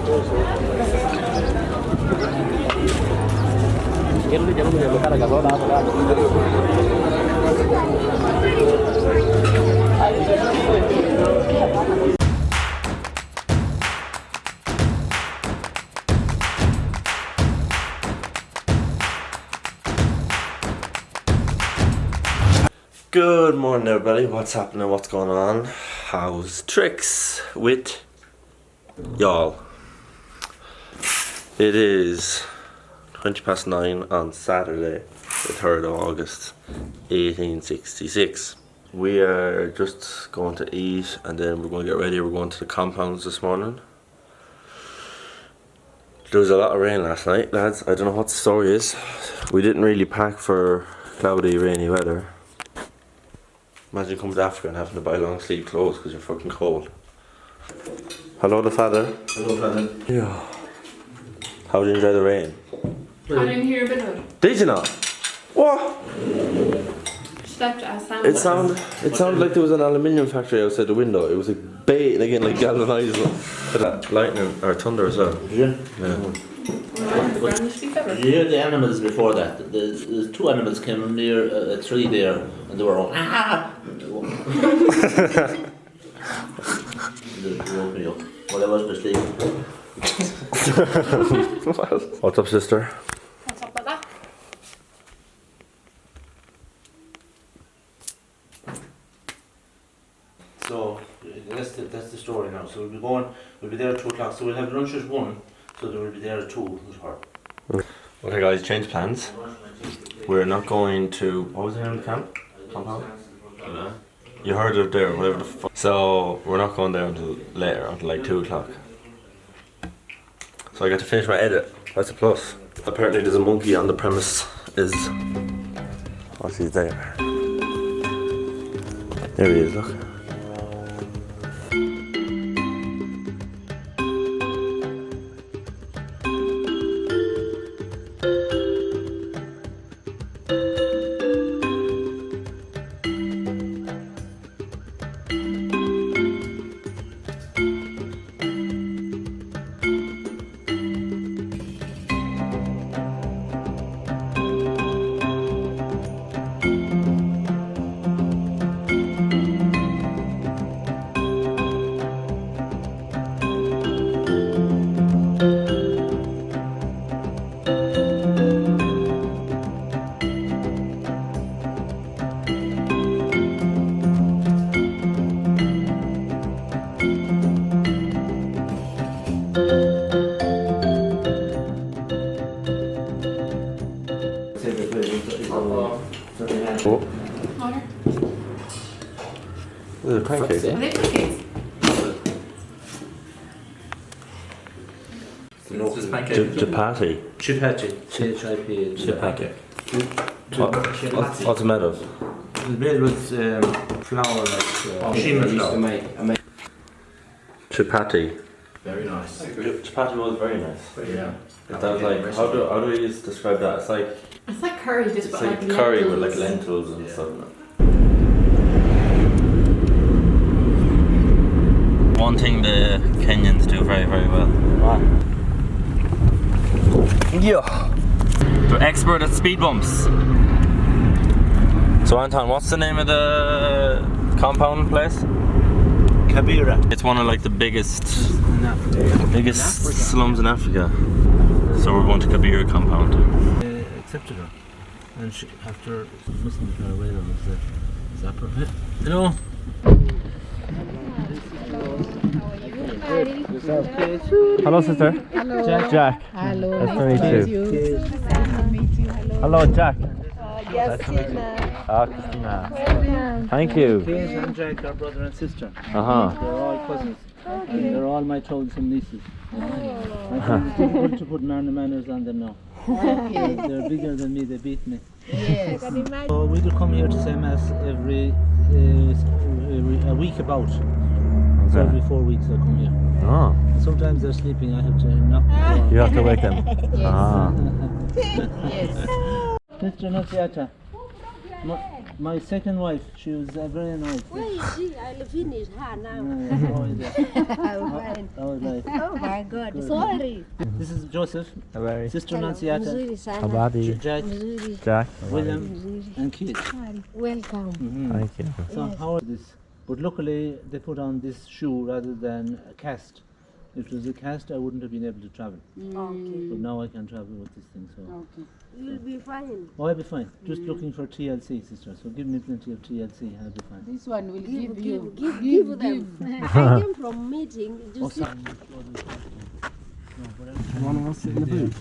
Good morning everybody, what's happening, what's going on, how's tricks with y'all? It is 9:20 on Saturday, the 3rd of August, 1866. We are just going to eat and then we're going to get ready. We're going to the compounds this morning. There was a lot of rain last night, lads. I don't know what the story is. We didn't really pack for cloudy, rainy weather. Imagine coming to Africa and having to buy long sleeve clothes because you're fucking cold. Hello the father. Hello father. Yeah. How did you enjoy the rain? I didn't hear a bit of it. Did you not? What? Slept as It sounded like there was an aluminium factory outside the window. It was like bait again, like galvanized. That lightning or thunder as well. Yeah. Yeah. You hear the animals before that? The two animals came near a tree there, and they were all ah. They woke me up. Well, I wasn't asleep. What's up, sister? What's up with that? So that's the story now. So we'll be there at 2 o'clock. So we'll have lunch at 1. So they will be there at 2. Okay guys, change plans. We're not going to, what was the name of the camp? Compound? You heard it there, whatever the fuck. So we're not going there until later, until like 2 o'clock. So I got to finish my edit. That's a plus. Apparently there's a monkey on the premise. Oh, she's there. There he is, look. Oh. Water? There's a pancake. Are they pancakes? This is pancake. Chapati. Chipati. Chipati. What's it made of? It's made with flour like shima flour. Chapati. Very nice. Chapati was very nice. Yeah. That was like, how do we describe that? It's like curry, just It's but like like curry lentils. with like lentils and stuff. One thing the Kenyans do very, very well. Yeah. They're expert at speed bumps. So Anton, what's the name of the compound place? Kibera. It's one of like the biggest slums in Africa. So we're going to Kibera compound. Accepted her. And she, after Muslim her away on the zapper. Hello. Hello, sister. Hello. Jack. Hello. Nice to meet you. Nice to meet you. Hello, Jack. Christina. Christina. Thank you. Kate and Jack are brother and sister. Uh huh. They're all cousins. And they're all my troublesome nieces. I think it's difficult to put manners on them now. Okay. They're bigger than me, they beat me. Yes. So we do come here to say mass every a week about. So every 4 weeks I come here. Oh. Sometimes they're sleeping, I have to knock the door. You have to wake them. Yes. Ah. Yes. Mr. Nunziata. My second wife, she was very nice. Where is she? I'll finish her now. That was nice. Oh my God, sorry. This is Joseph, Habari. Sister Hello, Nanciata, mzuri sana. Habari. Jack, Mzuri. Jack. William, Mzuri. and Keith. Welcome. Thank you. So how are this? But luckily they put on this shoe rather than a cast. If it was a cast, I wouldn't have been able to travel. Okay. But now I can travel with this thing. So You'll be fine. oh, I'll be fine. Just looking for TLC, sister. So give me plenty of TLC. I'll be fine. This one will give you. Give them. I came from meeting. Oh, Just see. sorry. One of us in the boot.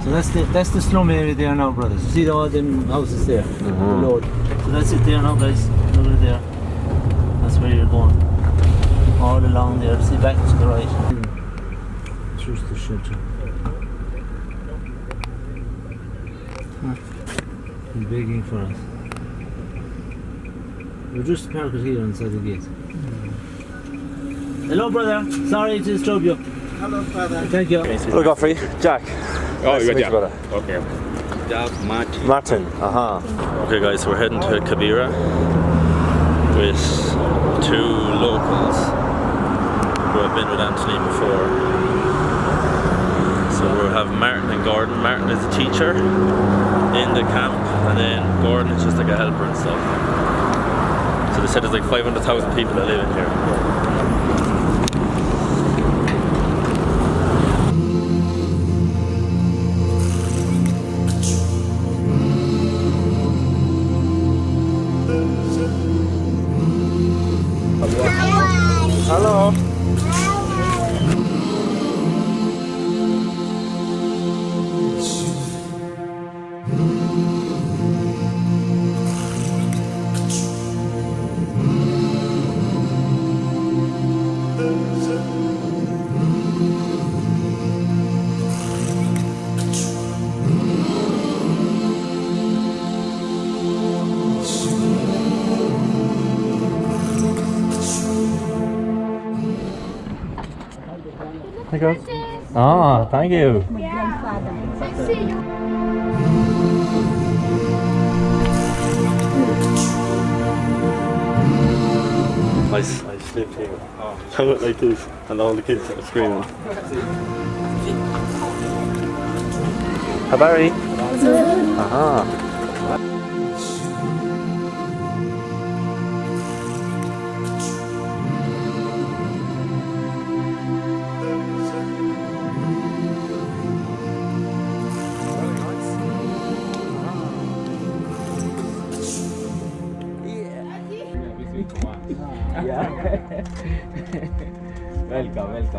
So that's the slum area there now, brothers. You see all them houses there, the road. So that's it there now, guys. Look at it there. That's where you're going. All along there. See back to the right. Choose the shelter. He's begging for us. We'll just park it here inside the gate. Hello, brother. Sorry to disturb you. Hello, father. Thank you. Look out for you. Jack. Oh, Nice to you're meet you, Jack. brother. Okay. Jack Martin. Martin. Okay, guys, so we're heading to Kibera with two locals who have been with Anthony before. So we'll have Martin and Gordon. Martin is a teacher in the camp, and then Gordon is just like a helper and stuff. So they said there's like 500,000 people that live in here. Hello. Hey, guys. Ah, thank you. I slipped here. I went like this, and all the kids started screaming. Habari.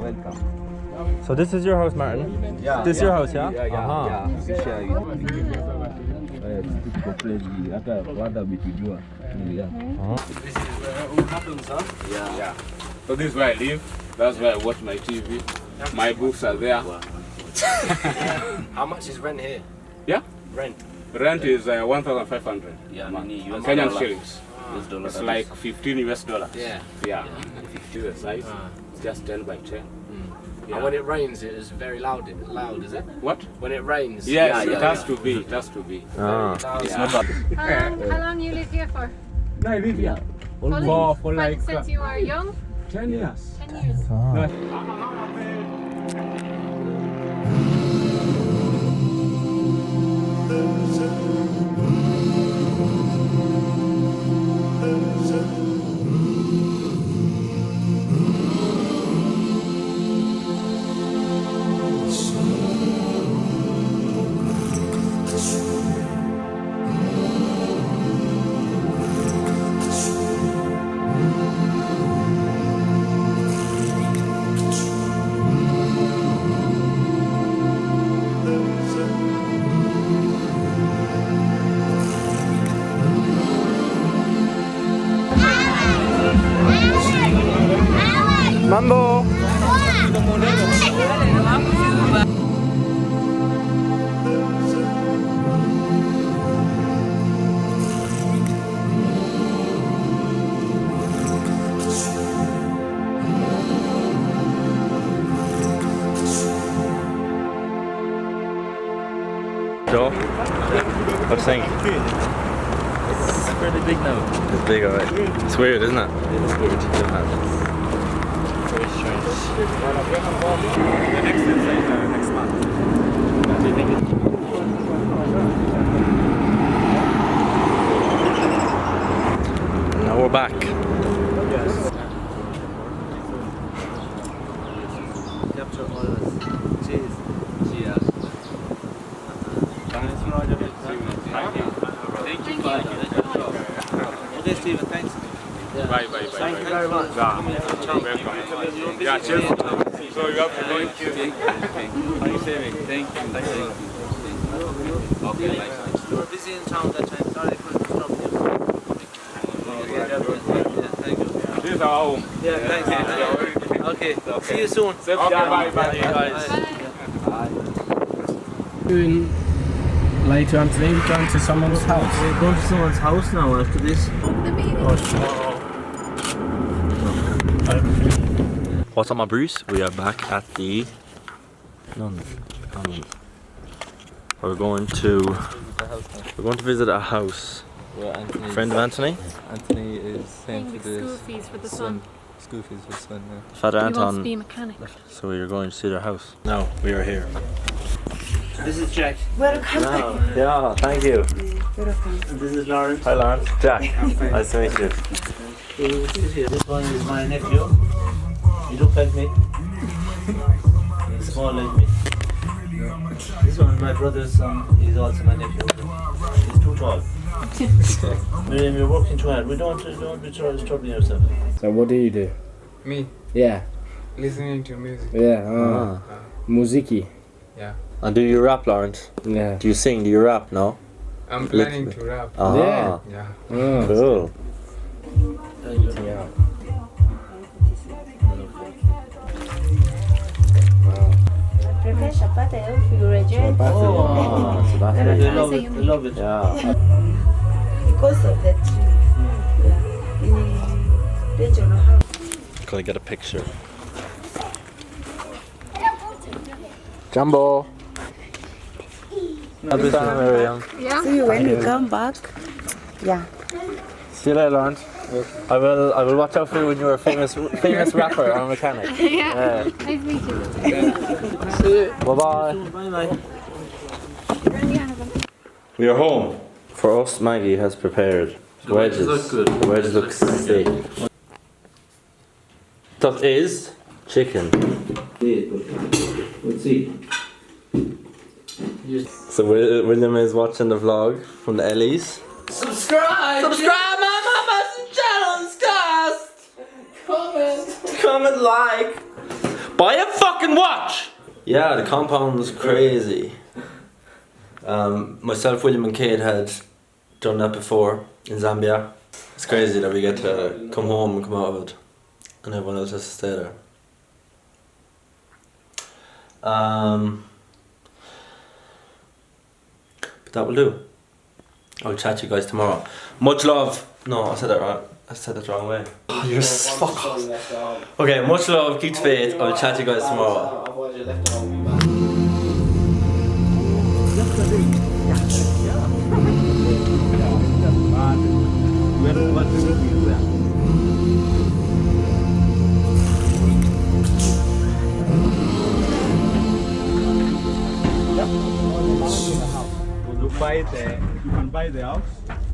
Welcome. So this is your house, Martin? Yeah. This is your house, yeah? This is where all happens, huh? Yeah. So this is where I live. That's where I watch my TV. My books are there. How much is rent here? Yeah? Rent. Rent is 1,500. Yeah, Kenyan shillings. It's like $15 US. Yeah. Yeah. See the size? It's just 10 by 10. Yeah. And when it rains, it is very loud, is it? What? When it rains. Yes, it has to be. It has to be. Ah. How long you live here for? No, I live here. For like since you are young? 10 years. 10 years. Mambo. What do you think? It's pretty big now. It's big, alright. It's weird, isn't it? It's weird. It's Very strange. The next is like next month. Do you think Now we're back. Capture all of us. Cheers. Cheers. Thank you. Okay, Stephen, thanks. Bye. Thank you very much. Welcome. Yeah, cheers. So you have to go in queue. How are you saving? Thank you. Okay. You were busy in town that time. Sorry for disturbing you. Thank you. This is our home. Yeah, thank you. Okay, see you soon. Okay, bye. Later on today, we're going to someone's house. We're going to someone's house now after this. What's up, my Bruce? We are back at the London. We're going to visit a house. Friend of Anthony. Anthony is sent to School the fees for the son. school fees for son. Father He wants to Anton. be a mechanic. So we are going to see their house. Now we are here. This is Jack. Yeah, thank you. And this is Lauren. Hi, Lawrence. Jack. Nice to meet you. This one is my nephew. He looks like me. He's small like me. This one is my brother's son. He's also my nephew. He's too tall. Miriam, you're working too hard. We don't be troubling yourself. So what do you do? Me, Yeah, listening to music. yeah, Muziki. Yeah. And do you rap, Lawrence? Yeah. Do you sing? Do you rap? No? I'm planning to rap. Ah, Yeah. Yeah. cool. Yeah. Prepare chapati if you graduate. Oh, I Sebastian. love it. I love it. Yeah. Because of that tree. Yeah. In regional house. Gotta get a picture. Jumbo. Happy time, Miriam. See you when you come back. Yeah. See you later, Lawrence. I will watch out for you when you're a famous rapper or mechanic. Yeah. Nice to meet you. Bye bye. Bye bye. We are home. For us, Maggie has prepared wedges. look good. The wedges look sick. Stuff is chicken. Let's see. So William is watching the vlog from the Ellies. Subscribe my mama's channel, Comment, like. Buy a fucking watch! Yeah, the compound's crazy. Myself, William and Kate had done that before in Zambia. It's crazy that we get to come home and come out of it. And everyone else has to stay there. But that will do. I'll chat to you guys tomorrow. Much love. No, I said that right. I said that the wrong way. Oh, you're fuck off. Okay, much love. Keep faith. I'll chat to you guys tomorrow. You can buy the house.